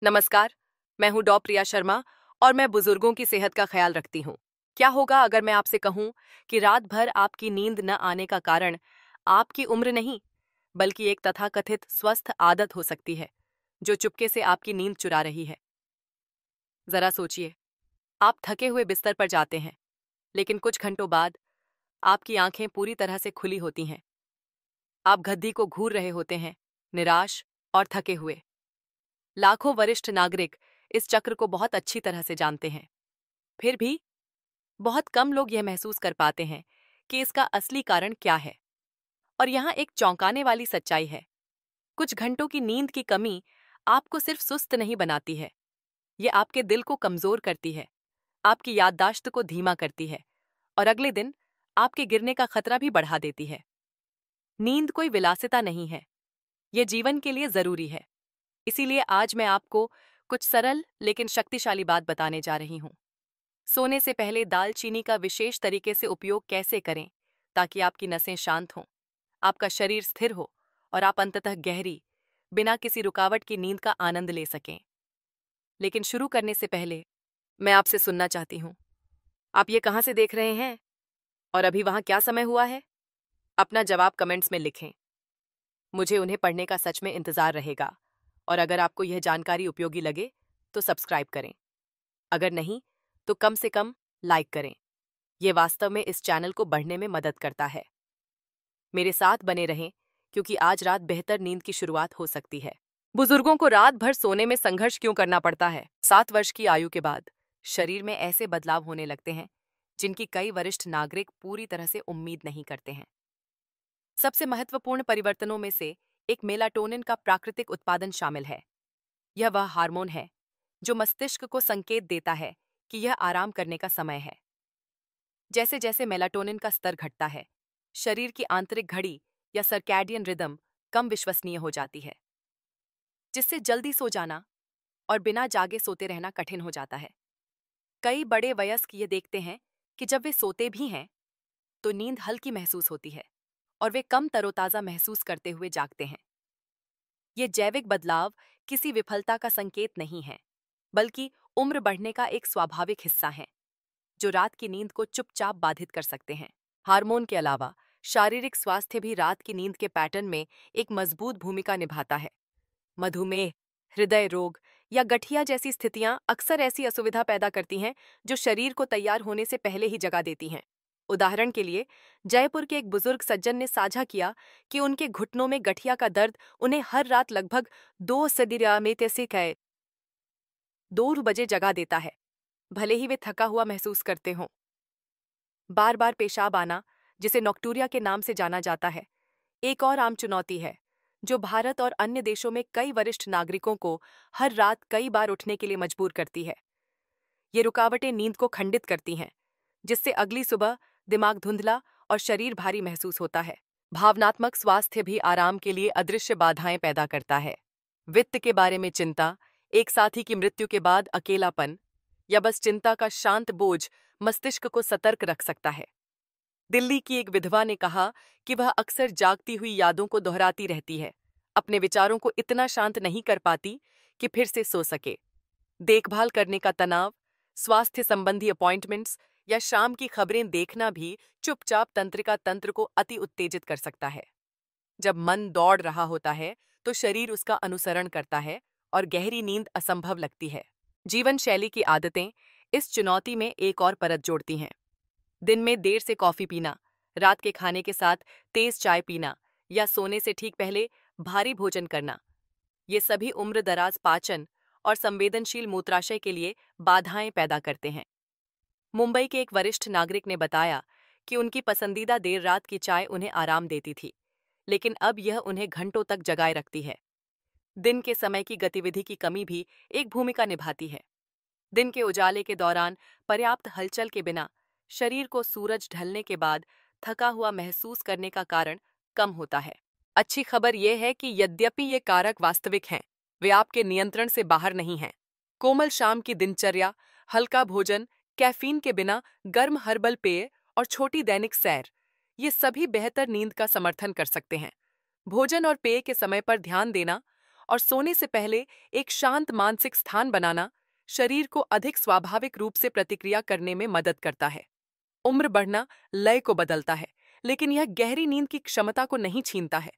नमस्कार। मैं हूँ डॉ प्रिया शर्मा और मैं बुजुर्गों की सेहत का ख्याल रखती हूँ। क्या होगा अगर मैं आपसे कहूँ कि रात भर आपकी नींद न आने का कारण आपकी उम्र नहीं, बल्कि एक तथाकथित स्वस्थ आदत हो सकती है जो चुपके से आपकी नींद चुरा रही है। जरा सोचिए, आप थके हुए बिस्तर पर जाते हैं, लेकिन कुछ घंटों बाद आपकी आंखें पूरी तरह से खुली होती हैं। आप गद्दी को घूर रहे होते हैं, निराश और थके हुए। लाखों वरिष्ठ नागरिक इस चक्र को बहुत अच्छी तरह से जानते हैं। फिर भी बहुत कम लोग यह महसूस कर पाते हैं कि इसका असली कारण क्या है। और यहाँ एक चौंकाने वाली सच्चाई है। कुछ घंटों की नींद की कमी आपको सिर्फ सुस्त नहीं बनाती है, ये आपके दिल को कमजोर करती है, आपकी याददाश्त को धीमा करती है और अगले दिन आपके गिरने का खतरा भी बढ़ा देती है। नींद कोई विलासिता नहीं है, यह जीवन के लिए जरूरी है। इसीलिए आज मैं आपको कुछ सरल लेकिन शक्तिशाली बात बताने जा रही हूँ। सोने से पहले दालचीनी का विशेष तरीके से उपयोग कैसे करें ताकि आपकी नसें शांत हों, आपका शरीर स्थिर हो और आप अंततः गहरी, बिना किसी रुकावट की नींद का आनंद ले सकें। लेकिन शुरू करने से पहले मैं आपसे सुनना चाहती हूँ। आप ये कहाँ से देख रहे हैं और अभी वहाँ क्या समय हुआ है? अपना जवाब कमेंट्स में लिखें। मुझे उन्हें पढ़ने का सच में इंतजार रहेगा। और अगर आपको यह जानकारी उपयोगी लगे तो सब्सक्राइब करें। अगर नहीं तो कम से कम लाइक करें। यह वास्तव में इस चैनल को बढ़ने में मदद करता है। मेरे साथ बने रहें क्योंकि आज रात बेहतर नींद की शुरुआत हो सकती है। बुजुर्गों को रात भर सोने में संघर्ष क्यों करना पड़ता है? 7 वर्ष की आयु के बाद शरीर में ऐसे बदलाव होने लगते हैं जिनकी कई वरिष्ठ नागरिक पूरी तरह से उम्मीद नहीं करते हैं। सबसे महत्वपूर्ण परिवर्तनों में से एक मेलाटोनिन का प्राकृतिक उत्पादन शामिल है। यह वह हार्मोन है जो मस्तिष्क को संकेत देता है कि यह आराम करने का समय है। जैसे जैसे मेलाटोनिन का स्तर घटता है, शरीर की आंतरिक घड़ी या सर्कैडियन रिदम कम विश्वसनीय हो जाती है, जिससे जल्दी सो जाना और बिना जागे सोते रहना कठिन हो जाता है। कई बड़े वयस्क ये देखते हैं कि जब वे सोते भी हैं तो नींद हल्की महसूस होती है और वे कम तरोताजा महसूस करते हुए जागते हैं। ये जैविक बदलाव किसी विफलता का संकेत नहीं है, बल्कि उम्र बढ़ने का एक स्वाभाविक हिस्सा है जो रात की नींद को चुपचाप बाधित कर सकते हैं। हार्मोन के अलावा शारीरिक स्वास्थ्य भी रात की नींद के पैटर्न में एक मजबूत भूमिका निभाता है। मधुमेह, हृदय रोग या गठिया जैसी स्थितियां अक्सर ऐसी असुविधा पैदा करती हैं जो शरीर को तैयार होने से पहले ही जगा देती हैं। उदाहरण के लिए, जयपुर के एक बुजुर्ग सज्जन ने साझा किया कि उनके घुटनों में गठिया का दर्द उन्हें हर रात लगभग 2 बजे जगा देता है, भले ही वे थका हुआ महसूस करते हों। बार बार पेशाब आना, जिसे नॉक्टूरिया के नाम से जाना जाता है, एक और आम चुनौती है जो भारत और अन्य देशों में कई वरिष्ठ नागरिकों को हर रात कई बार उठने के लिए मजबूर करती है। ये रुकावटें नींद को खंडित करती हैं, जिससे अगली सुबह दिमाग धुंधला और शरीर भारी महसूस होता है। भावनात्मक स्वास्थ्य भी आराम के लिए अदृश्य बाधाएं पैदा करता है। वित्त के बारे में चिंता, एक साथी की मृत्यु के बाद अकेलापन या बस चिंता का शांत बोझ मस्तिष्क को सतर्क रख सकता है। दिल्ली की एक विधवा ने कहा कि वह अक्सर जागती हुई यादों को दोहराती रहती है, अपने विचारों को इतना शांत नहीं कर पाती कि फिर से सो सके। देखभाल करने का तनाव, स्वास्थ्य संबंधी अपॉइंटमेंट्स या शाम की खबरें देखना भी चुपचाप तंत्रिका तंत्र को अति उत्तेजित कर सकता है। जब मन दौड़ रहा होता है तो शरीर उसका अनुसरण करता है और गहरी नींद असंभव लगती है। जीवन शैली की आदतें इस चुनौती में एक और परत जोड़ती हैं। दिन में देर से कॉफी पीना, रात के खाने के साथ तेज चाय पीना या सोने से ठीक पहले भारी भोजन करना, ये सभी उम्र दराज पाचन और संवेदनशील मूत्राशय के लिए बाधाएं पैदा करते हैं। मुंबई के एक वरिष्ठ नागरिक ने बताया कि उनकी पसंदीदा देर रात की चाय उन्हें आराम देती थी, लेकिन अब यह उन्हें घंटों तक जगाए रखती है। दिन के समय की गतिविधि की कमी भी एक भूमिका निभाती है। दिन के उजाले के दौरान पर्याप्त हलचल के बिना शरीर को सूरज ढलने के बाद थका हुआ महसूस करने का कारण कम होता है। अच्छी खबर यह है कि यद्यपि ये कारक वास्तविक हैं, वे आपके नियंत्रण से बाहर नहीं हैं। कोमल शाम की दिनचर्या, हल्का भोजन, कैफीन के बिना गर्म हर्बल पेय और छोटी दैनिक सैर, ये सभी बेहतर नींद का समर्थन कर सकते हैं। भोजन और पेय के समय पर ध्यान देना और सोने से पहले एक शांत मानसिक स्थान बनाना शरीर को अधिक स्वाभाविक रूप से प्रतिक्रिया करने में मदद करता है। उम्र बढ़ना लय को बदलता है, लेकिन यह गहरी नींद की क्षमता को नहीं छीनता है।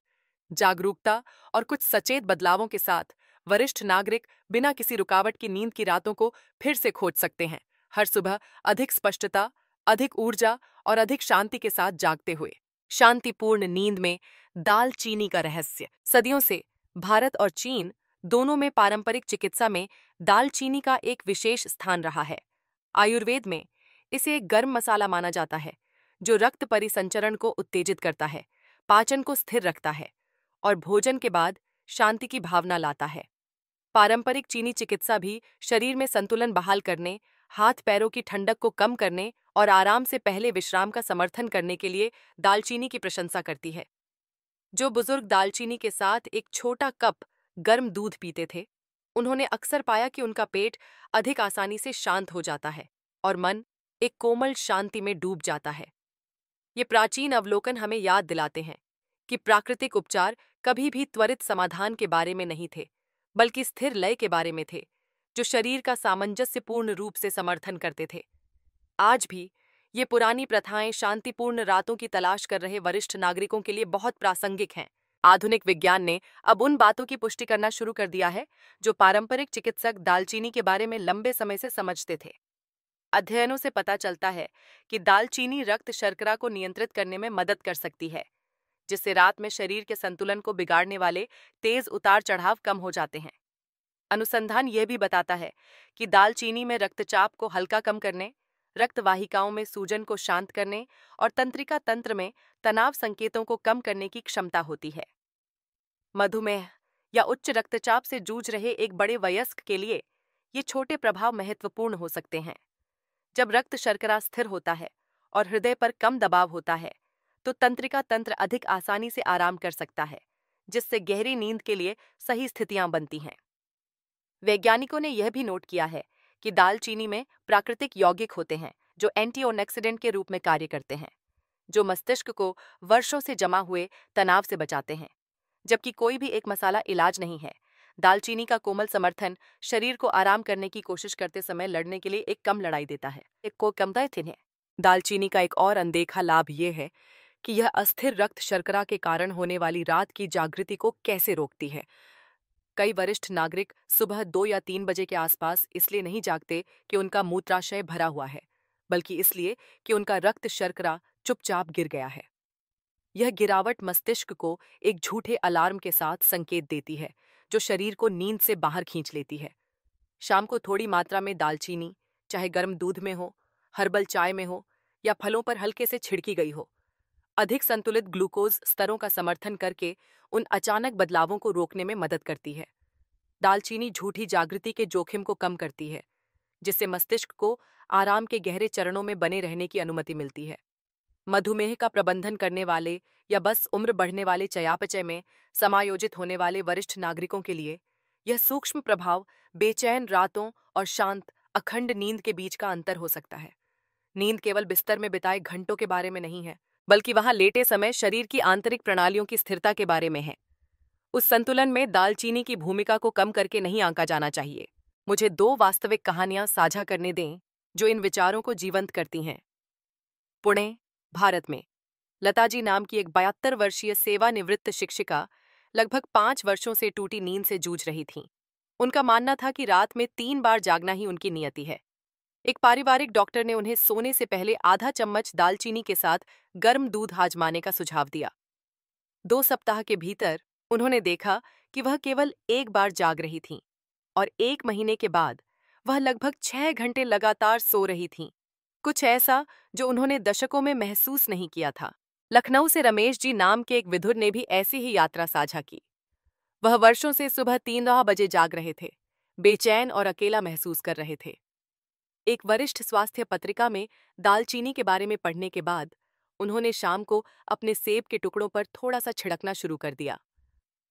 जागरूकता और कुछ सचेत बदलावों के साथ वरिष्ठ नागरिक बिना किसी रुकावट की नींद की रातों को फिर से खोज सकते हैं, हर सुबह अधिक स्पष्टता, अधिक ऊर्जा और अधिक शांति के साथ जागते हुए। शांतिपूर्ण नींद में दालचीनी का रहस्य। सदियों से भारत और चीन दोनों में पारंपरिक चिकित्सा में दालचीनी का एक विशेष स्थान रहा है। आयुर्वेद में इसे एक गर्म मसाला माना जाता है जो रक्त परिसंचरण को उत्तेजित करता है, पाचन को स्थिर रखता है और भोजन के बाद शांति की भावना लाता है। पारंपरिक चीनी चिकित्सा भी शरीर में संतुलन बहाल करने, हाथ पैरों की ठंडक को कम करने और आराम से पहले विश्राम का समर्थन करने के लिए दालचीनी की प्रशंसा करती है। जो बुजुर्ग दालचीनी के साथ एक छोटा कप गर्म दूध पीते थे, उन्होंने अक्सर पाया कि उनका पेट अधिक आसानी से शांत हो जाता है और मन एक कोमल शांति में डूब जाता है। ये प्राचीन अवलोकन हमें याद दिलाते हैं कि प्राकृतिक उपचार कभी भी त्वरित समाधान के बारे में नहीं थे, बल्कि स्थिर लय के बारे में थे, जो शरीर का सामंजस्यपूर्ण रूप से समर्थन करते थे। आज भी ये पुरानी प्रथाएं शांतिपूर्ण रातों की तलाश कर रहे वरिष्ठ नागरिकों के लिए बहुत प्रासंगिक हैं। आधुनिक विज्ञान ने अब उन बातों की पुष्टि करना शुरू कर दिया है जो पारंपरिक चिकित्सक दालचीनी के बारे में लंबे समय से समझते थे। अध्ययनों से पता चलता है कि दालचीनी रक्त शर्करा को नियंत्रित करने में मदद कर सकती है, जिससे रात में शरीर के संतुलन को बिगाड़ने वाले तेज उतार चढ़ाव कम हो जाते हैं। अनुसंधान यह भी बताता है कि दालचीनी में रक्तचाप को हल्का कम करने, रक्त वाहिकाओं में सूजन को शांत करने और तंत्रिका तंत्र में तनाव संकेतों को कम करने की क्षमता होती है। मधुमेह या उच्च रक्तचाप से जूझ रहे एक बड़े वयस्क के लिए ये छोटे प्रभाव महत्वपूर्ण हो सकते हैं। जब रक्त शर्करा स्थिर होता है और हृदय पर कम दबाव होता है, तो तंत्रिका तंत्र अधिक आसानी से आराम कर सकता है, जिससे गहरी नींद के लिए सही स्थितियां बनती हैं। वैज्ञानिकों ने यह भी नोट किया है कि दालचीनी में प्राकृतिक यौगिक होते हैं जो एंटीऑक्सीडेंट के रूप में कार्य करते हैं, जो मस्तिष्क को वर्षों से जमा हुए तनाव से बचाते हैं। जबकि कोई भी एक मसाला इलाज नहीं है, दालचीनी का कोमल समर्थन शरीर को आराम करने की कोशिश करते समय लड़ने के लिए एक कम लड़ाई देता है। एक को कम दायित्व है। दालचीनी का एक और अनदेखा लाभ यह है कि यह अस्थिर रक्त शर्करा के कारण होने वाली रात की जागृति को कैसे रोकती है। कई वरिष्ठ नागरिक सुबह 2 या 3 बजे के आसपास इसलिए नहीं जागते कि उनका मूत्राशय भरा हुआ है, बल्कि इसलिए कि उनका रक्त शर्करा चुपचाप गिर गया है। यह गिरावट मस्तिष्क को एक झूठे अलार्म के साथ संकेत देती है, जो शरीर को नींद से बाहर खींच लेती है। शाम को थोड़ी मात्रा में दालचीनी, चाहे गर्म दूध में हो, हर्बल चाय में हो या फलों पर हल्के से छिड़की गई हो, अधिक संतुलित ग्लूकोज स्तरों का समर्थन करके उन अचानक बदलावों को रोकने में मदद करती है। दालचीनी झूठी जागृति के जोखिम को कम करती है, जिससे मस्तिष्क को आराम के गहरे चरणों में बने रहने की अनुमति मिलती है। मधुमेह का प्रबंधन करने वाले या बस उम्र बढ़ने वाले चयापचय में समायोजित होने वाले वरिष्ठ नागरिकों के लिए यह सूक्ष्म प्रभाव बेचैन रातों और शांत अखंड नींद के बीच का अंतर हो सकता है। नींद केवल बिस्तर में बिताए घंटों के बारे में नहीं है, बल्कि वहां लेटे समय शरीर की आंतरिक प्रणालियों की स्थिरता के बारे में है। उस संतुलन में दालचीनी की भूमिका को कम करके नहीं आंका जाना चाहिए। मुझे 2 वास्तविक कहानियां साझा करने दें जो इन विचारों को जीवंत करती हैं। पुणे, भारत में लताजी नाम की एक 72 वर्षीय सेवानिवृत्त शिक्षिका लगभग 5 वर्षों से टूटी नींद से जूझ रही थीं। उनका मानना था कि रात में 3 बार जागना ही उनकी नियति है। एक पारिवारिक डॉक्टर ने उन्हें सोने से पहले आधा चम्मच दालचीनी के साथ गर्म दूध आजमाने का सुझाव दिया। 2 सप्ताह के भीतर उन्होंने देखा कि वह केवल 1 बार जाग रही थीं और 1 महीने के बाद वह लगभग 6 घंटे लगातार सो रही थीं। कुछ ऐसा जो उन्होंने दशकों में महसूस नहीं किया था। लखनऊ से रमेश जी नाम के एक विधुर ने भी ऐसी ही यात्रा साझा की। वह वर्षों से सुबह 3 बजे जाग रहे थे, बेचैन और अकेला महसूस कर रहे थे। एक वरिष्ठ स्वास्थ्य पत्रिका में दालचीनी के बारे में पढ़ने के बाद उन्होंने शाम को अपने सेब के टुकड़ों पर थोड़ा सा छिड़कना शुरू कर दिया।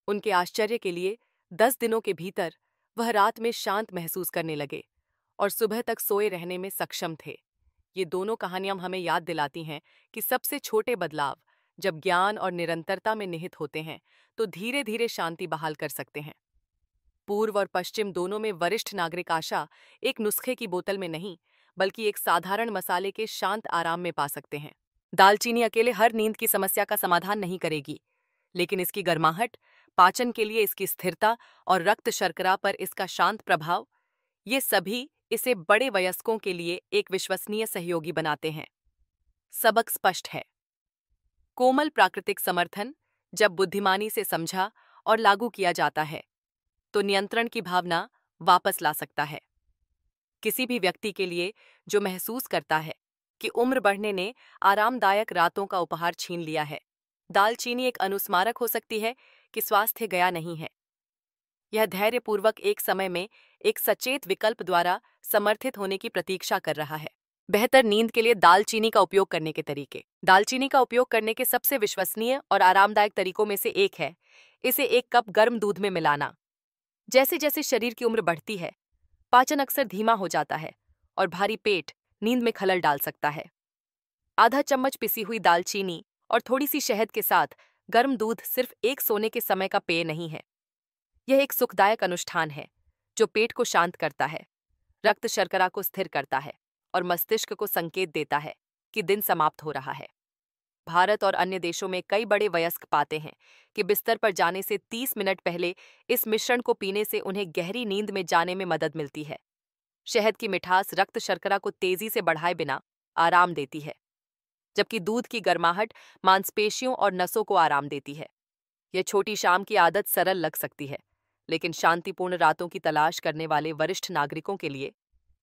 उनके आश्चर्य के लिए 10 दिनों के भीतर वह रात में शांत महसूस करने लगे और सुबह तक सोए रहने में सक्षम थे। ये दोनों कहानियां हमें याद दिलाती हैं कि सबसे छोटे बदलाव जब ज्ञान और निरंतरता में निहित होते हैं तो धीरे धीरे शांति बहाल कर सकते हैं। पूर्व और पश्चिम दोनों में वरिष्ठ नागरिक आशा एक नुस्खे की बोतल में नहीं, बल्कि एक साधारण मसाले के शांत आराम में पा सकते हैं। दालचीनी अकेले हर नींद की समस्या का समाधान नहीं करेगी, लेकिन इसकी गर्माहट, पाचन के लिए इसकी स्थिरता और रक्त शर्करा पर इसका शांत प्रभाव, ये सभी इसे बड़े वयस्कों के लिए एक विश्वसनीय सहयोगी बनाते हैं। सबक स्पष्ट है। कोमल प्राकृतिक समर्थन जब बुद्धिमानी से समझा और लागू किया जाता है, तो नियंत्रण की भावना वापस ला सकता है। किसी भी व्यक्ति के लिए जो महसूस करता है कि उम्र बढ़ने ने आरामदायक रातों का उपहार छीन लिया है, दालचीनी एक अनुस्मारक हो सकती है कि स्वास्थ्य गया नहीं है। यह धैर्यपूर्वक एक समय में एक सचेत विकल्प द्वारा समर्थित होने की प्रतीक्षा कर रहा है। बेहतर नींद के लिए दालचीनी का उपयोग करने के तरीके। दालचीनी का उपयोग करने के सबसे विश्वसनीय और आरामदायक तरीकों में से एक है इसे 1 कप गर्म दूध में मिलाना। जैसे जैसे शरीर की उम्र बढ़ती है, पाचन अक्सर धीमा हो जाता है और भारी पेट नींद में खलल डाल सकता है। आधा चम्मच पिसी हुई दालचीनी और थोड़ी सी शहद के साथ गर्म दूध सिर्फ एक सोने के समय का पेय नहीं है। यह एक सुखदायक अनुष्ठान है जो पेट को शांत करता है, रक्त शर्करा को स्थिर करता है और मस्तिष्क को संकेत देता है कि दिन समाप्त हो रहा है। भारत और अन्य देशों में कई बड़े वयस्क पाते हैं कि बिस्तर पर जाने से 30 मिनट पहले इस मिश्रण को पीने से उन्हें गहरी नींद में जाने में मदद मिलती है। शहद की मिठास रक्त शर्करा को तेजी से बढ़ाए बिना आराम देती है, जबकि दूध की गर्माहट मांसपेशियों और नसों को आराम देती है। यह छोटी शाम की आदत सरल लग सकती है, लेकिन शांतिपूर्ण रातों की तलाश करने वाले वरिष्ठ नागरिकों के लिए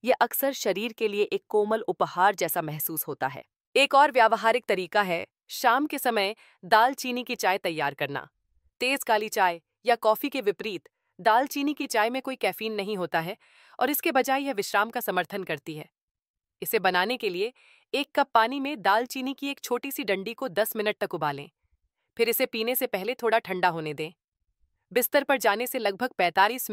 यह अक्सर शरीर के लिए एक कोमल उपहार जैसा महसूस होता है। एक और व्यावहारिक तरीका है शाम के समय दालचीनी की चाय तैयार करना। तेज काली चाय या कॉफी के विपरीत दालचीनी की चाय में कोई कैफीन नहीं होता है और इसके बजाय यह विश्राम का समर्थन करती है। इसे बनाने के लिए 1 कप पानी में दालचीनी की एक छोटी सी डंडी को 10 मिनट तक उबालें। फिर इसे पीने से पहले थोड़ा ठंडा होने दें। बिस्तर पर जाने से लगभग 45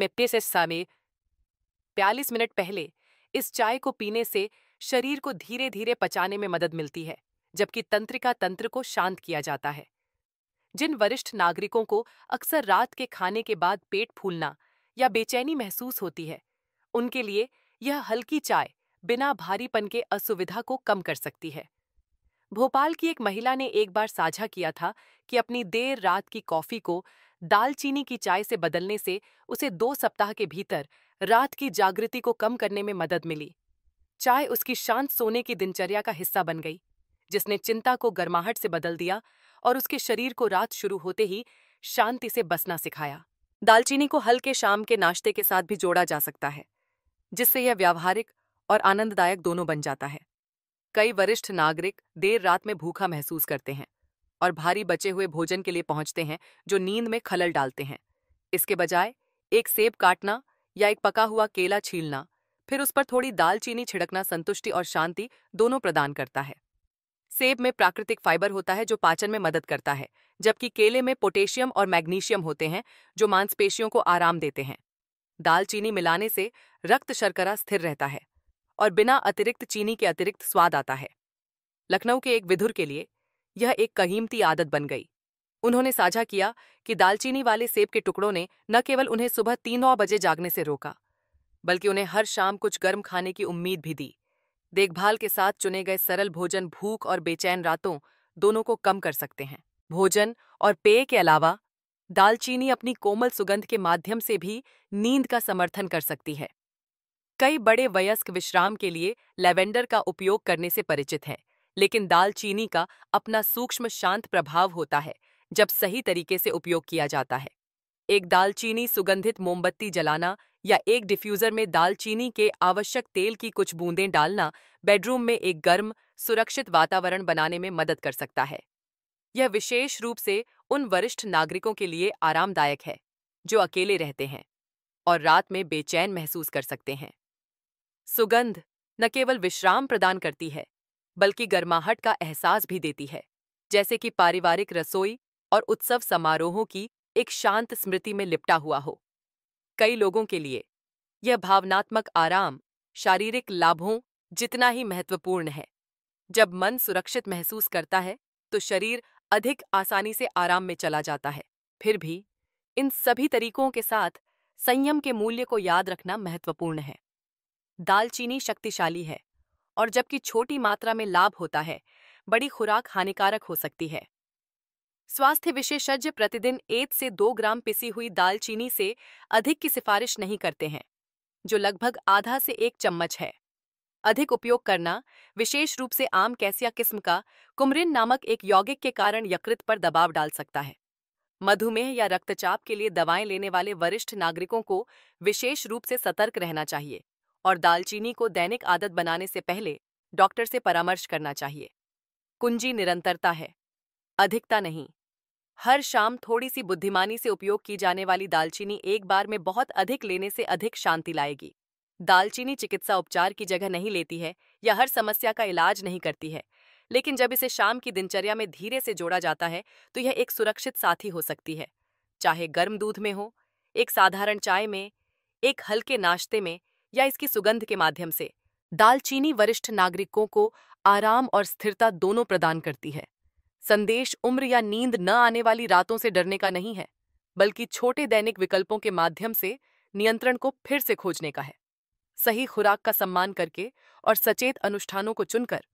मिनट पहले इस चाय को पीने से शरीर को धीरे धीरे पचाने में मदद मिलती है, जबकि तंत्रिका तंत्र को शांत किया जाता है। जिन वरिष्ठ नागरिकों को अक्सर रात के खाने के बाद पेट फूलना या बेचैनी महसूस होती है, उनके लिए यह हल्की चाय बिना भारीपन के असुविधा को कम कर सकती है। भोपाल की एक महिला ने एक बार साझा किया था कि अपनी देर रात की कॉफी को दालचीनी की चाय से बदलने से उसे 2 सप्ताह के भीतर रात की जागृति को कम करने में मदद मिली। चाय उसकी शांत सोने की दिनचर्या का हिस्सा बन गई, जिसने चिंता को गर्माहट से बदल दिया और उसके शरीर को रात शुरू होते ही शांति से बसना सिखाया। दालचीनी को हल्के शाम के नाश्ते के साथ भी जोड़ा जा सकता है, जिससे यह व्यावहारिक और आनंददायक दोनों बन जाता है। कई वरिष्ठ नागरिक देर रात में भूखा महसूस करते हैं और भारी बचे हुए भोजन के लिए पहुंचते हैं जो नींद में खलल डालते हैं। इसके बजाय एक सेब काटना या एक पका हुआ केला छीलना, फिर उस पर थोड़ी दालचीनी छिड़कना संतुष्टि और शांति दोनों प्रदान करता है। सेब में प्राकृतिक फाइबर होता है जो पाचन में मदद करता है, जबकि केले में पोटेशियम और मैग्नीशियम होते हैं जो मांसपेशियों को आराम देते हैं। दालचीनी मिलाने से रक्त शर्करा स्थिर रहता है और बिना अतिरिक्त चीनी के अतिरिक्त स्वाद आता है। लखनऊ के एक विधुर के लिए यह एक कीमती आदत बन गई। उन्होंने साझा किया कि दालचीनी वाले सेब के टुकड़ों ने न केवल उन्हें सुबह 3-9 बजे जागने से रोका, बल्कि उन्हें हर शाम कुछ गर्म खाने की उम्मीद भी दी। देखभाल के साथ चुने गए सरल भोजन भूख और बेचैन रातों दोनों को कम कर सकते हैं। भोजन और पेय के अलावा दालचीनी अपनी कोमल सुगंध के माध्यम से भी नींद का समर्थन कर सकती है। कई बड़े वयस्क विश्राम के लिए लैवेंडर का उपयोग करने से परिचित हैं, लेकिन दालचीनी का अपना सूक्ष्म शांत प्रभाव होता है जब सही तरीके से उपयोग किया जाता है। एक दालचीनी सुगंधित मोमबत्ती जलाना या एक डिफ्यूज़र में दालचीनी के आवश्यक तेल की कुछ बूंदें डालना बेडरूम में एक गर्म, सुरक्षित वातावरण बनाने में मदद कर सकता है। यह विशेष रूप से उन वरिष्ठ नागरिकों के लिए आरामदायक है जो अकेले रहते हैं और रात में बेचैन महसूस कर सकते हैं। सुगंध न केवल विश्राम प्रदान करती है, बल्कि गर्माहट का एहसास भी देती है, जैसे कि पारिवारिक रसोई और उत्सव समारोहों की एक शांत स्मृति में लिपटा हुआ हो। कई लोगों के लिए यह भावनात्मक आराम शारीरिक लाभों जितना ही महत्वपूर्ण है। जब मन सुरक्षित महसूस करता है, तो शरीर अधिक आसानी से आराम में चला जाता है। फिर भी इन सभी तरीकों के साथ संयम के मूल्य को याद रखना महत्वपूर्ण है। दालचीनी शक्तिशाली है, और जबकि छोटी मात्रा में लाभ होता है, बड़ी खुराक हानिकारक हो सकती है। स्वास्थ्य विशेषज्ञ प्रतिदिन 1 से 2 ग्राम पिसी हुई दालचीनी से अधिक की सिफारिश नहीं करते हैं, जो लगभग आधा से 1 चम्मच है। अधिक उपयोग करना, विशेष रूप से आम कैसिया किस्म का कुमरिन नामक एक यौगिक के कारण यकृत पर दबाव डाल सकता है। मधुमेह या रक्तचाप के लिए दवाएं लेने वाले वरिष्ठ नागरिकों को विशेष रूप से सतर्क रहना चाहिए और दालचीनी को दैनिक आदत बनाने से पहले डॉक्टर से परामर्श करना चाहिए। कुंजी निरंतरता है, अधिकता नहीं। हर शाम थोड़ी सी बुद्धिमानी से उपयोग की जाने वाली दालचीनी एक बार में बहुत अधिक लेने से अधिक शांति लाएगी। दालचीनी चिकित्सा उपचार की जगह नहीं लेती है या हर समस्या का इलाज नहीं करती है, लेकिन जब इसे शाम की दिनचर्या में धीरे से जोड़ा जाता है तो यह एक सुरक्षित साथी हो सकती है। चाहे गर्म दूध में हो, एक साधारण चाय में, एक हल्के नाश्ते में या इसकी सुगंध के माध्यम से, दालचीनी वरिष्ठ नागरिकों को आराम और स्थिरता दोनों प्रदान करती है। संदेश उम्र या नींद न आने वाली रातों से डरने का नहीं है, बल्कि छोटे दैनिक विकल्पों के माध्यम से नियंत्रण को फिर से खोजने का है। सही खुराक का सम्मान करके और सचेत अनुष्ठानों को चुनकर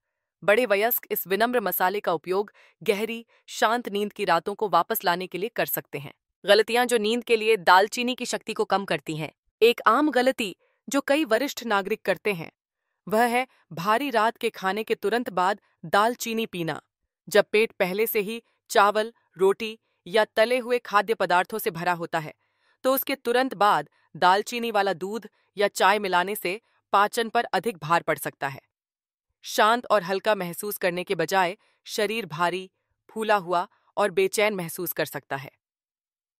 बड़े वयस्क इस विनम्र मसाले का उपयोग गहरी, शांत नींद की रातों को वापस लाने के लिए कर सकते हैं। गलतियां जो नींद के लिए दालचीनी की शक्ति को कम करती हैं। एक आम गलती जो कई वरिष्ठ नागरिक करते हैं, वह है भारी रात के खाने के तुरंत बाद दालचीनी पीना। जब पेट पहले से ही चावल, रोटी या तले हुए खाद्य पदार्थों से भरा होता है, तो उसके तुरंत बाद दालचीनी वाला दूध या चाय मिलाने से पाचन पर अधिक भार पड़ सकता है। शांत और हल्का महसूस करने के बजाय शरीर भारी, फूला हुआ और बेचैन महसूस कर सकता है।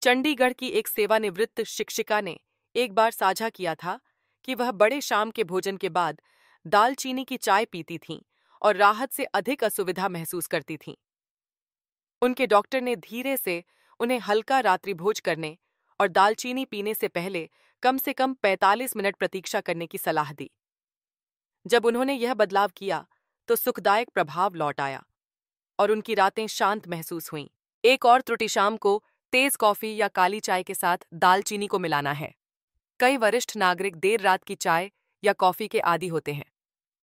चंडीगढ़ की एक सेवानिवृत्त शिक्षिका ने एक बार साझा किया था कि वह बड़े शाम के भोजन के बाद दालचीनी की चाय पीती थीं और राहत से अधिक असुविधा महसूस करती थीं। उनके डॉक्टर ने धीरे से उन्हें हल्का रात्रिभोज करने और दालचीनी पीने से पहले कम से कम 45 मिनट प्रतीक्षा करने की सलाह दी। जब उन्होंने यह बदलाव किया तो सुखदायक प्रभाव लौट आया और उनकी रातें शांत महसूस हुईं। एक और त्रुटि शाम को तेज कॉफी या काली चाय के साथ दालचीनी को मिलाना है। कई वरिष्ठ नागरिक देर रात की चाय या कॉफी के आदी होते हैं,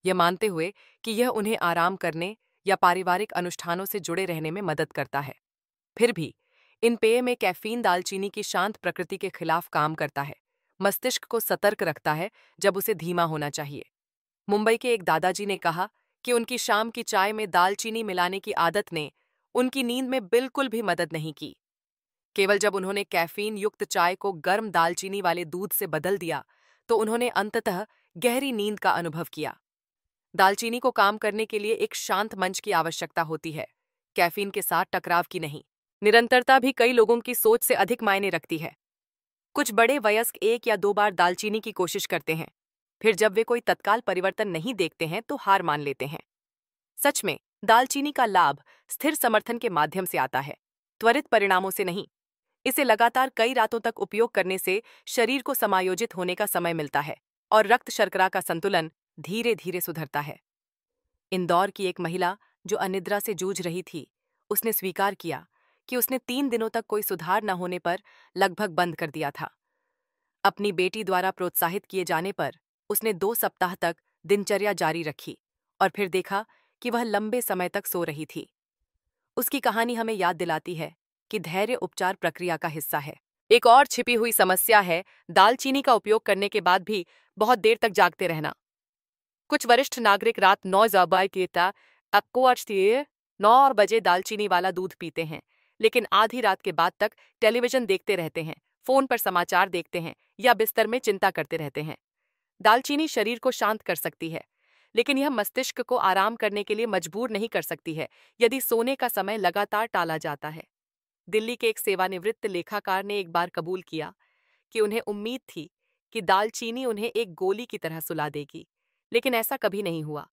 यह मानते हुए कि यह उन्हें आराम करने या पारिवारिक अनुष्ठानों से जुड़े रहने में मदद करता है। फिर भी इन पेय में कैफीन दालचीनी की शांत प्रकृति के खिलाफ काम करता है, मस्तिष्क को सतर्क रखता है जब उसे धीमा होना चाहिए। मुंबई के एक दादाजी ने कहा कि उनकी शाम की चाय में दालचीनी मिलाने की आदत ने उनकी नींद में बिल्कुल भी मदद नहीं की। केवल जब उन्होंने कैफीन युक्त चाय को गर्म दालचीनी वाले दूध से बदल दिया तो उन्होंने अंततः गहरी नींद का अनुभव किया। दालचीनी को काम करने के लिए एक शांत मंच की आवश्यकता होती है, कैफीन के साथ टकराव की नहीं। निरंतरता भी कई लोगों की सोच से अधिक मायने रखती है। कुछ बड़े वयस्क 1 या 2 बार दालचीनी की कोशिश करते हैं, फिर जब वे कोई तत्काल परिवर्तन नहीं देखते हैं तो हार मान लेते हैं। सच में दालचीनी का लाभ स्थिर समर्थन के माध्यम से आता है, त्वरित परिणामों से नहीं। इसे लगातार कई रातों तक उपयोग करने से शरीर को समायोजित होने का समय मिलता है और रक्त शर्करा का संतुलन धीरे धीरे सुधरता है। इंदौर की एक महिला जो अनिद्रा से जूझ रही थी, उसने स्वीकार किया कि उसने 3 दिनों तक कोई सुधार न होने पर लगभग बंद कर दिया था। अपनी बेटी द्वारा प्रोत्साहित किए जाने पर उसने 2 सप्ताह तक दिनचर्या जारी रखी और फिर देखा कि वह लंबे समय तक सो रही थी। उसकी कहानी हमें याद दिलाती है कि धैर्य उपचार प्रक्रिया का हिस्सा है। एक और छिपी हुई समस्या है दालचीनी का उपयोग करने के बाद भी बहुत देर तक जागते रहना। कुछ वरिष्ठ नागरिक रात 9 बजे दालचीनी वाला दूध पीते हैं, लेकिन आधी रात के बाद तक टेलीविजन देखते रहते हैं, फोन पर समाचार देखते हैं या बिस्तर में चिंता करते रहते हैं। दालचीनी शरीर को शांत कर सकती है, लेकिन यह मस्तिष्क को आराम करने के लिए मजबूर नहीं कर सकती है यदि सोने का समय लगातार टाला जाता है। दिल्ली के एक सेवानिवृत्त लेखाकार ने एक बार कबूल किया कि उन्हें उम्मीद थी कि दालचीनी उन्हें एक गोली की तरह सुला देगी, लेकिन ऐसा कभी नहीं हुआ।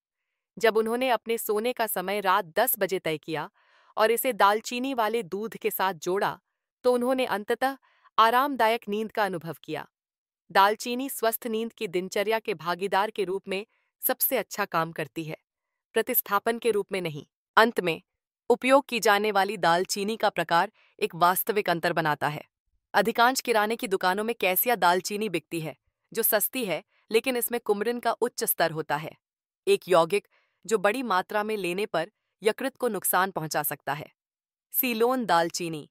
जब उन्होंने अपने सोने का समय रात 10 बजे तय किया और इसे दालचीनी वाले दूध के साथ जोड़ा, तो उन्होंने अंततः आरामदायक नींद का अनुभव किया। दालचीनी स्वस्थ नींद की दिनचर्या के भागीदार के रूप में सबसे अच्छा काम करती है, प्रतिस्थापन के रूप में नहीं। अंत में, उपयोग की जाने वाली दालचीनी का प्रकार एक वास्तविक अंतर बनाता है। अधिकांश किराने की दुकानों में कैसिया दालचीनी बिकती है, जो सस्ती है लेकिन इसमें कुमरिन का उच्च स्तर होता है, एक यौगिक जो बड़ी मात्रा में लेने पर यकृत को नुकसान पहुंचा सकता है। सीलोन दालचीनी,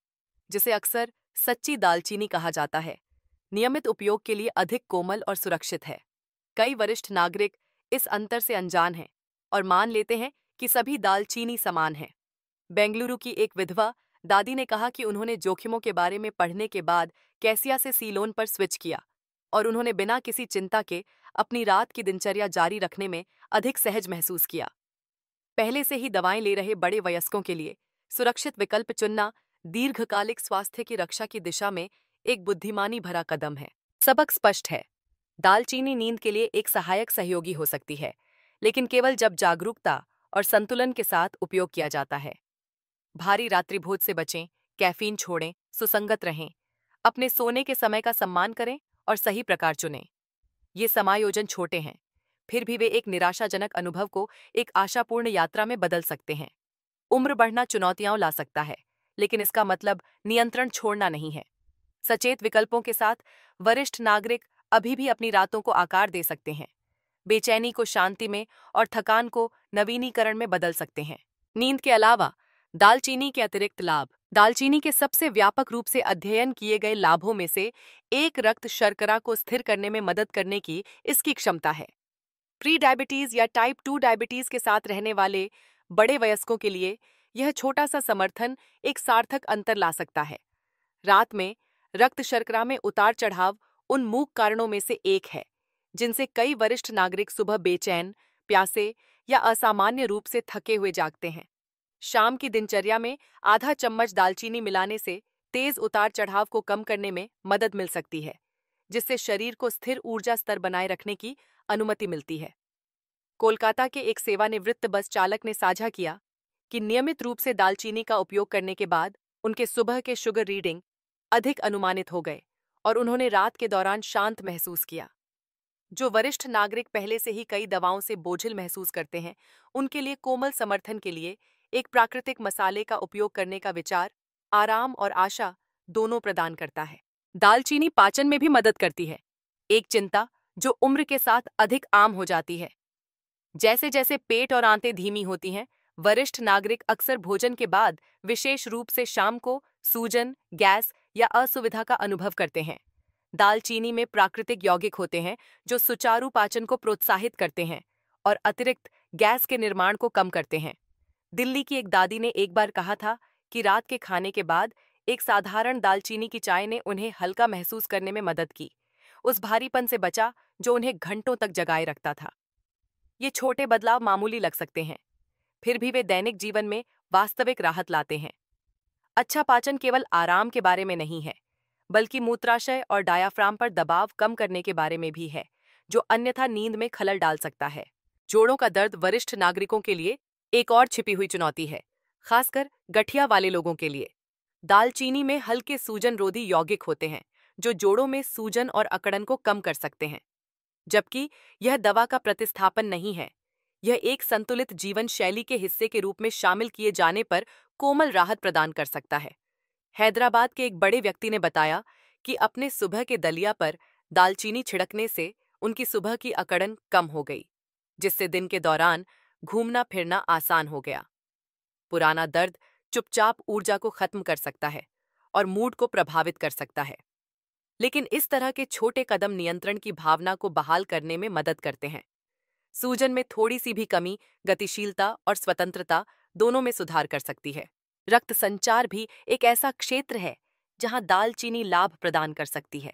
जिसे अक्सर सच्ची दालचीनी कहा जाता है, नियमित उपयोग के लिए अधिक कोमल और सुरक्षित है। कई वरिष्ठ नागरिक इस अंतर से अनजान हैं और मान लेते हैं कि सभी दालचीनी समान हैं। बेंगलुरु की एक विधवा दादी ने कहा कि उन्होंने जोखिमों के बारे में पढ़ने के बाद कैसिया से सीलोन पर स्विच किया और उन्होंने बिना किसी चिंता के अपनी रात की दिनचर्या जारी रखने में अधिक सहज महसूस किया। पहले से ही दवाएं ले रहे बड़े वयस्कों के लिए सुरक्षित विकल्प चुनना दीर्घकालिक स्वास्थ्य की रक्षा की दिशा में एक बुद्धिमानी भरा कदम है। सबक स्पष्ट है, दालचीनी नींद के लिए एक सहायक सहयोगी हो सकती है, लेकिन केवल जब जागरूकता और संतुलन के साथ उपयोग किया जाता है। भारी रात्रिभोज से बचें, कैफीन छोड़ें, सुसंगत रहें, अपने सोने के समय का सम्मान करें और सही प्रकार चुनें। ये समायोजन छोटे हैं, फिर भी वे एक निराशाजनक अनुभव को एक आशापूर्ण यात्रा में बदल सकते हैं। उम्र बढ़ना चुनौतियां ला सकता है, लेकिन इसका मतलब नियंत्रण छोड़ना नहीं है। सचेत विकल्पों के साथ वरिष्ठ नागरिक अभी भी अपनी रातों को आकार दे सकते हैं, बेचैनी को शांति में और थकान को नवीनीकरण में बदल सकते हैं। नींद के अलावा दालचीनी के अतिरिक्त लाभ। दालचीनी के सबसे व्यापक रूप से अध्ययन किए गए लाभों में से एक रक्त शर्करा को स्थिर करने में मदद करने की इसकी क्षमता है। प्री डायबिटीज या टाइप 2 डायबिटीज के साथ रहने वाले बड़े वयस्कों के लिए यह छोटा सा समर्थन एक सार्थक अंतर ला सकता है। रात में रक्त शर्करा में उतार चढ़ाव उन मूक कारणों में से एक है जिनसे कई वरिष्ठ नागरिक सुबह बेचैन, प्यासे या असामान्य रूप से थके हुए जागते हैं। शाम की दिनचर्या में आधा चम्मच दालचीनी मिलाने से तेज उतार चढ़ाव को कम करने में मदद मिल सकती है, जिससे शरीर को स्थिर ऊर्जा स्तर बनाए रखने की अनुमति मिलती है। कोलकाता के एक सेवानिवृत्त बस चालक ने साझा किया कि नियमित रूप से दालचीनी का उपयोग करने के बाद उनके सुबह के शुगर रीडिंग अधिक अनुमानित हो गए और उन्होंने रात के दौरान शांत महसूस किया। जो वरिष्ठ नागरिक पहले से ही कई दवाओं से बोझिल महसूस करते हैं, उनके लिए कोमल समर्थन के लिए एक प्राकृतिक मसाले का उपयोग करने का विचार आराम और आशा दोनों प्रदान करता है। दालचीनी पाचन में भी मदद करती है, एक चिंता जो उम्र के साथ अधिक आम हो जाती है। जैसे जैसे पेट और आंतें धीमी होती हैं, वरिष्ठ नागरिक अक्सर भोजन के बाद विशेष रूप से शाम को सूजन, गैस या असुविधा का अनुभव करते हैं। दालचीनी में प्राकृतिक यौगिक होते हैं जो सुचारू पाचन को प्रोत्साहित करते हैं और अतिरिक्त गैस के निर्माण को कम करते हैं। दिल्ली की एक दादी ने एक बार कहा था कि रात के खाने के बाद एक साधारण दालचीनी की चाय ने उन्हें हल्का महसूस करने में मदद की, उस भारीपन से बचा जो उन्हें घंटों तक जगाए रखता था। ये छोटे बदलाव मामूली लग सकते हैं, फिर भी वे दैनिक जीवन में वास्तविक राहत लाते हैं। अच्छा पाचन केवल आराम के बारे में नहीं है, बल्कि मूत्राशय और डायाफ्राम पर दबाव कम करने के बारे में भी है, जो अन्यथा नींद में खलल डाल सकता है। जोड़ों का दर्द वरिष्ठ नागरिकों के लिए एक और छिपी हुई चुनौती है, खासकर गठिया वाले लोगों के लिए। दालचीनी में हल्के सूजन रोधी यौगिक होते हैं जो जोड़ों में सूजन और अकड़न को कम कर सकते हैं। जबकि यह दवा का प्रतिस्थापन नहीं है, यह एक संतुलित जीवन शैली के हिस्से के रूप में शामिल किए जाने पर कोमल राहत प्रदान कर सकता है। हैदराबाद के एक बड़े व्यक्ति ने बताया कि अपने सुबह के दलिया पर दालचीनी छिड़कने से उनकी सुबह की अकड़न कम हो गई, जिससे दिन के दौरान घूमना फिरना आसान हो गया। पुराना दर्द चुपचाप ऊर्जा को खत्म कर सकता है और मूड को प्रभावित कर सकता है, लेकिन इस तरह के छोटे कदम नियंत्रण की भावना को बहाल करने में मदद करते हैं। सूजन में थोड़ी सी भी कमी गतिशीलता और स्वतंत्रता दोनों में सुधार कर सकती है। रक्त संचार भी एक ऐसा क्षेत्र है जहां दालचीनी लाभ प्रदान कर सकती है।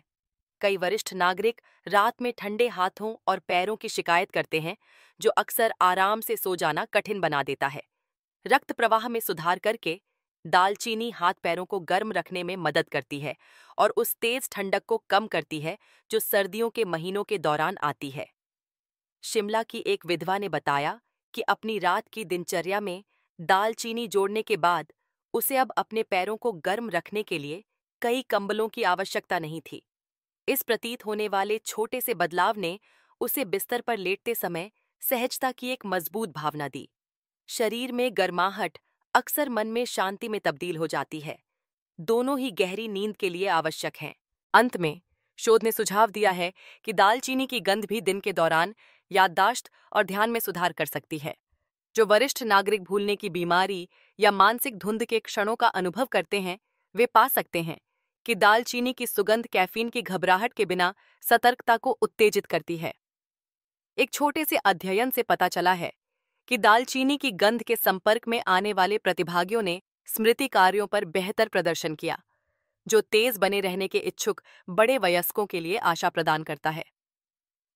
कई वरिष्ठ नागरिक रात में ठंडे हाथों और पैरों की शिकायत करते हैं, जो अक्सर आराम से सो जाना कठिन बना देता है। रक्त प्रवाह में सुधार करके दालचीनी हाथ पैरों को गर्म रखने में मदद करती है और उस तेज ठंडक को कम करती है जो सर्दियों के महीनों के दौरान आती है। शिमला की एक विधवा ने बताया कि अपनी रात की दिनचर्या में दालचीनी जोड़ने के बाद उसे अब अपने पैरों को गर्म रखने के लिए कई कंबलों की आवश्यकता नहीं थी। इस प्रतीत होने वाले छोटे से बदलाव ने उसे बिस्तर पर लेटते समय सहजता की एक मजबूत भावना दी। शरीर में गर्माहट अक्सर मन में शांति में तब्दील हो जाती है, दोनों ही गहरी नींद के लिए आवश्यक हैं। अंत में शोध ने सुझाव दिया है कि दालचीनी की गंध भी दिन के दौरान याददाश्त और ध्यान में सुधार कर सकती है। जो वरिष्ठ नागरिक भूलने की बीमारी या मानसिक धुंध के क्षणों का अनुभव करते हैं, वे पा सकते हैं कि दालचीनी की सुगंध कैफीन की घबराहट के बिना सतर्कता को उत्तेजित करती है। एक छोटे से अध्ययन से पता चला है कि दालचीनी की गंध के संपर्क में आने वाले प्रतिभागियों ने स्मृति कार्यों पर बेहतर प्रदर्शन किया, जो तेज बने रहने के इच्छुक बड़े वयस्कों के लिए आशा प्रदान करता है।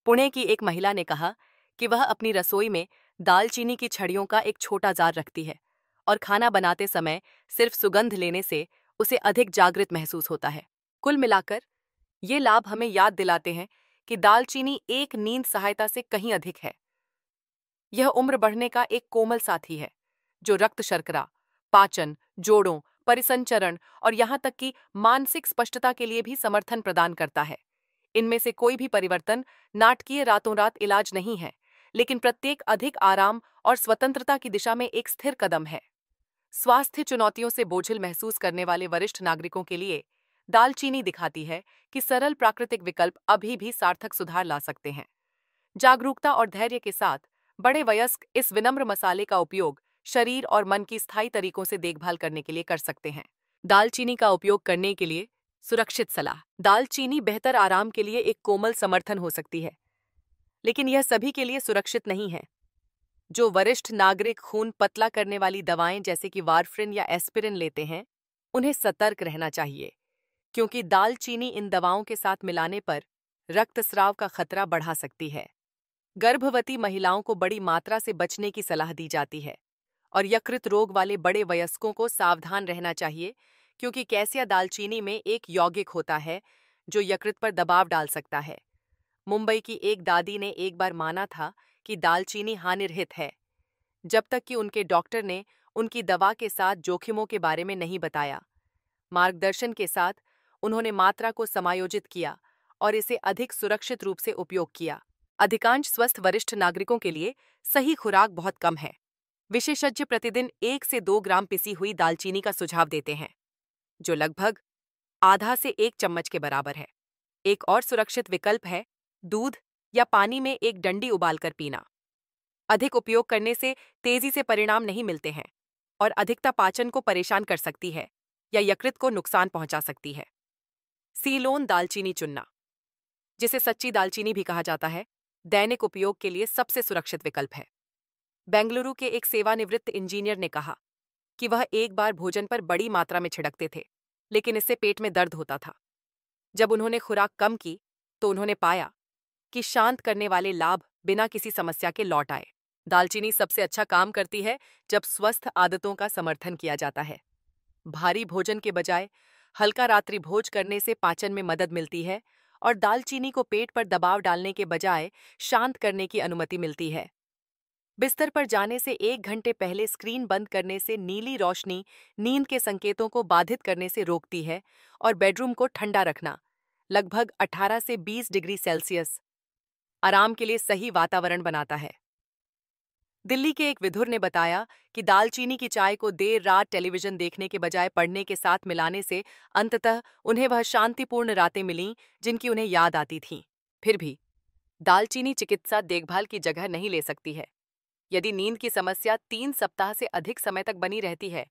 पुणे की एक महिला ने कहा कि वह अपनी रसोई में दालचीनी की छड़ियों का एक छोटा जार रखती है और खाना बनाते समय सिर्फ सुगंध लेने से उसे अधिक जागृत महसूस होता है। कुल मिलाकर ये लाभ हमें याद दिलाते हैं कि दालचीनी एक नींद सहायता से कहीं अधिक है। यह उम्र बढ़ने का एक कोमल साथी है, जो रक्त शर्करा, पाचन, जोड़ों, परिसंचरण और यहाँ तक कि मानसिक स्पष्टता के लिए भी समर्थन प्रदान करता है। इनमें से कोई भी परिवर्तन नाटकीय रातों रात इलाज नहीं है, लेकिन प्रत्येक अधिक आराम और स्वतंत्रता की दिशा में एक स्थिर कदम है। स्वास्थ्य चुनौतियों से बोझिल महसूस करने वाले वरिष्ठ नागरिकों के लिए दालचीनी दिखाती है कि सरल प्राकृतिक विकल्प अभी भी सार्थक सुधार ला सकते हैं। जागरूकता और धैर्य के साथ बड़े वयस्क इस विनम्र मसाले का उपयोग शरीर और मन की स्थायी तरीकों से देखभाल करने के लिए कर सकते हैं। दालचीनी का उपयोग करने के लिए सुरक्षित सलाह। दालचीनी बेहतर आराम के लिए एक कोमल समर्थन हो सकती है, लेकिन यह सभी के लिए सुरक्षित नहीं है। जो वरिष्ठ नागरिक खून पतला करने वाली दवाएं जैसे कि वारफ्रिन या एस्पिरिन लेते हैं, उन्हें सतर्क रहना चाहिए, क्योंकि दालचीनी इन दवाओं के साथ मिलाने पर रक्तस्राव का खतरा बढ़ा सकती है। गर्भवती महिलाओं को बड़ी मात्रा से बचने की सलाह दी जाती है और यकृत रोग वाले बड़े वयस्कों को सावधान रहना चाहिए, क्योंकि कैसिया दालचीनी में एक यौगिक होता है जो यकृत पर दबाव डाल सकता है। मुंबई की एक दादी ने एक बार माना था कि दालचीनी हानिरहित है, जब तक कि उनके डॉक्टर ने उनकी दवा के साथ जोखिमों के बारे में नहीं बताया। मार्गदर्शन के साथ उन्होंने मात्रा को समायोजित किया और इसे अधिक सुरक्षित रूप से उपयोग किया। अधिकांश स्वस्थ वरिष्ठ नागरिकों के लिए सही खुराक बहुत कम है। विशेषज्ञ प्रतिदिन 1 से 2 ग्राम पिसी हुई दालचीनी का सुझाव देते हैं, जो लगभग आधा से 1 चम्मच के बराबर है। एक और सुरक्षित विकल्प है दूध या पानी में एक डंडी उबालकर पीना। अधिक उपयोग करने से तेजी से परिणाम नहीं मिलते हैं और अधिकता पाचन को परेशान कर सकती है या यकृत को नुकसान पहुंचा सकती है। सीलोन दालचीनी चुनना, जिसे सच्ची दालचीनी भी कहा जाता है, दैनिक उपयोग के लिए सबसे सुरक्षित विकल्प है। बेंगलुरु के एक सेवानिवृत्त इंजीनियर ने कहा कि वह एक बार भोजन पर बड़ी मात्रा में छिड़कते थे, लेकिन इससे पेट में दर्द होता था। जब उन्होंने खुराक कम की तो उन्होंने पाया कि शांत करने वाले लाभ बिना किसी समस्या के लौट आए। दालचीनी सबसे अच्छा काम करती है जब स्वस्थ आदतों का समर्थन किया जाता है। भारी भोजन के बजाय हल्का रात्रि भोज करने से पाचन में मदद मिलती है और दालचीनी को पेट पर दबाव डालने के बजाय शांत करने की अनुमति मिलती है। बिस्तर पर जाने से 1 घंटे पहले स्क्रीन बंद करने से नीली रोशनी नींद के संकेतों को बाधित करने से रोकती है और बेडरूम को ठंडा रखना, लगभग 18 से 20 डिग्री सेल्सियस, आराम के लिए सही वातावरण बनाता है। दिल्ली के एक विधुर ने बताया कि दालचीनी की चाय को देर रात टेलीविजन देखने के बजाय पढ़ने के साथ मिलाने से अंततः उन्हें वह शांतिपूर्ण रातें मिलीं जिनकी उन्हें याद आती थीं। फिर भी दालचीनी चिकित्सा देखभाल की जगह नहीं ले सकती है। यदि नींद की समस्या 3 सप्ताह से अधिक समय तक बनी रहती है,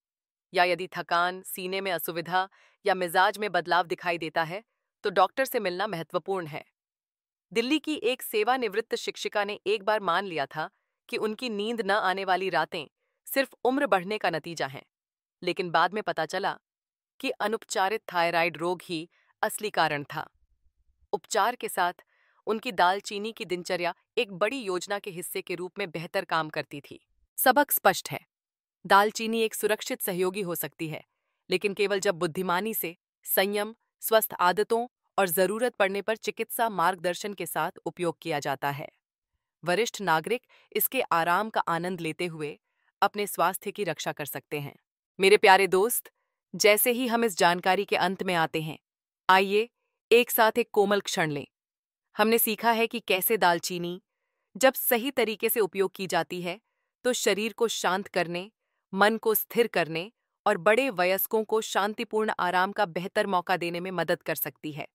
या यदि थकान, सीने में असुविधा या मिजाज में बदलाव दिखाई देता है, तो डॉक्टर से मिलना महत्वपूर्ण है। दिल्ली की एक सेवानिवृत्त शिक्षिका ने एक बार मान लिया था कि उनकी नींद न आने वाली रातें सिर्फ उम्र बढ़ने का नतीजा हैं, लेकिन बाद में पता चला कि अनुपचारित थायराइड रोग ही असली कारण था। उपचार के साथ उनकी दालचीनी की दिनचर्या एक बड़ी योजना के हिस्से के रूप में बेहतर काम करती थी। सबक स्पष्ट है, दालचीनी एक सुरक्षित सहयोगी हो सकती है, लेकिन केवल जब बुद्धिमानी से, संयम, स्वस्थ आदतों और जरूरत पड़ने पर चिकित्सा मार्गदर्शन के साथ उपयोग किया जाता है। वरिष्ठ नागरिक इसके आराम का आनंद लेते हुए अपने स्वास्थ्य की रक्षा कर सकते हैं। मेरे प्यारे दोस्त, जैसे ही हम इस जानकारी के अंत में आते हैं, आइए एक साथ एक कोमल क्षण लें। हमने सीखा है कि कैसे दालचीनी जब सही तरीके से उपयोग की जाती है तो शरीर को शांत करने, मन को स्थिर करने और बड़े वयस्कों को शांतिपूर्ण आराम का बेहतर मौका देने में मदद कर सकती है।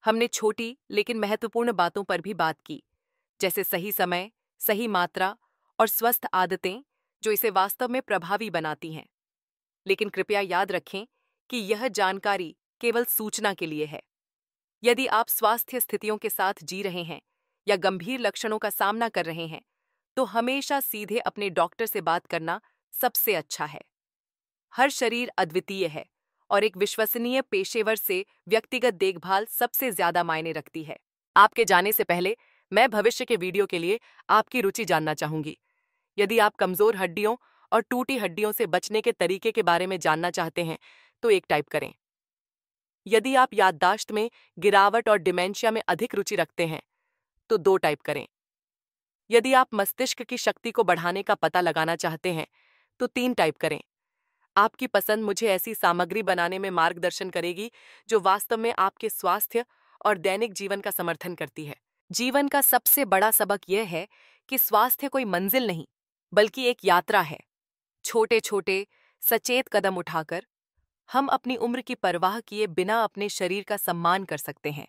हमने छोटी लेकिन महत्वपूर्ण बातों पर भी बात की, जैसे सही समय, सही मात्रा और स्वस्थ आदतें, जो इसे वास्तव में प्रभावी बनाती हैं। लेकिन कृपया याद रखें कि यह जानकारी केवल सूचना के लिए है। यदि आप स्वास्थ्य स्थितियों के साथ जी रहे हैं या गंभीर लक्षणों का सामना कर रहे हैं, तो हमेशा सीधे अपने डॉक्टर से बात करना सबसे अच्छा है। हर शरीर अद्वितीय है और एक विश्वसनीय पेशेवर से व्यक्तिगत देखभाल सबसे ज्यादा मायने रखती है। आपके जाने से पहले मैं भविष्य के वीडियो के लिए आपकी रुचि जानना चाहूंगी। यदि आप कमजोर हड्डियों और टूटी हड्डियों से बचने के तरीके के बारे में जानना चाहते हैं, तो 1 टाइप करें। यदि आप याददाश्त में गिरावट और डिमेंशिया में अधिक रुचि रखते हैं, तो 2 टाइप करें। यदि आप मस्तिष्क की शक्ति को बढ़ाने का पता लगाना चाहते हैं, तो 3 टाइप करें। आपकी पसंद मुझे ऐसी सामग्री बनाने में मार्गदर्शन करेगी जो वास्तव में आपके स्वास्थ्य और दैनिक जीवन का समर्थन करती है। जीवन का सबसे बड़ा सबक यह है कि स्वास्थ्य कोई मंजिल नहीं, बल्कि एक यात्रा है। छोटे छोटे सचेत कदम उठाकर हम अपनी उम्र की परवाह किए बिना अपने शरीर का सम्मान कर सकते हैं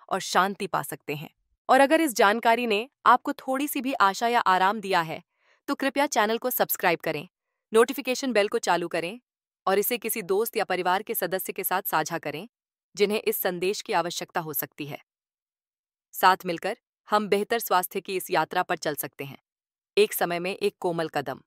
और शांति पा सकते हैं। और अगर इस जानकारी ने आपको थोड़ी सी भी आशा या आराम दिया है, तो कृपया चैनल को सब्सक्राइब करें, नोटिफिकेशन बेल को चालू करें और इसे किसी दोस्त या परिवार के सदस्य के साथ साझा करें जिन्हें इस संदेश की आवश्यकता हो सकती है। साथ मिलकर हम बेहतर स्वास्थ्य की इस यात्रा पर चल सकते हैं। एक समय में एक कोमल कदम।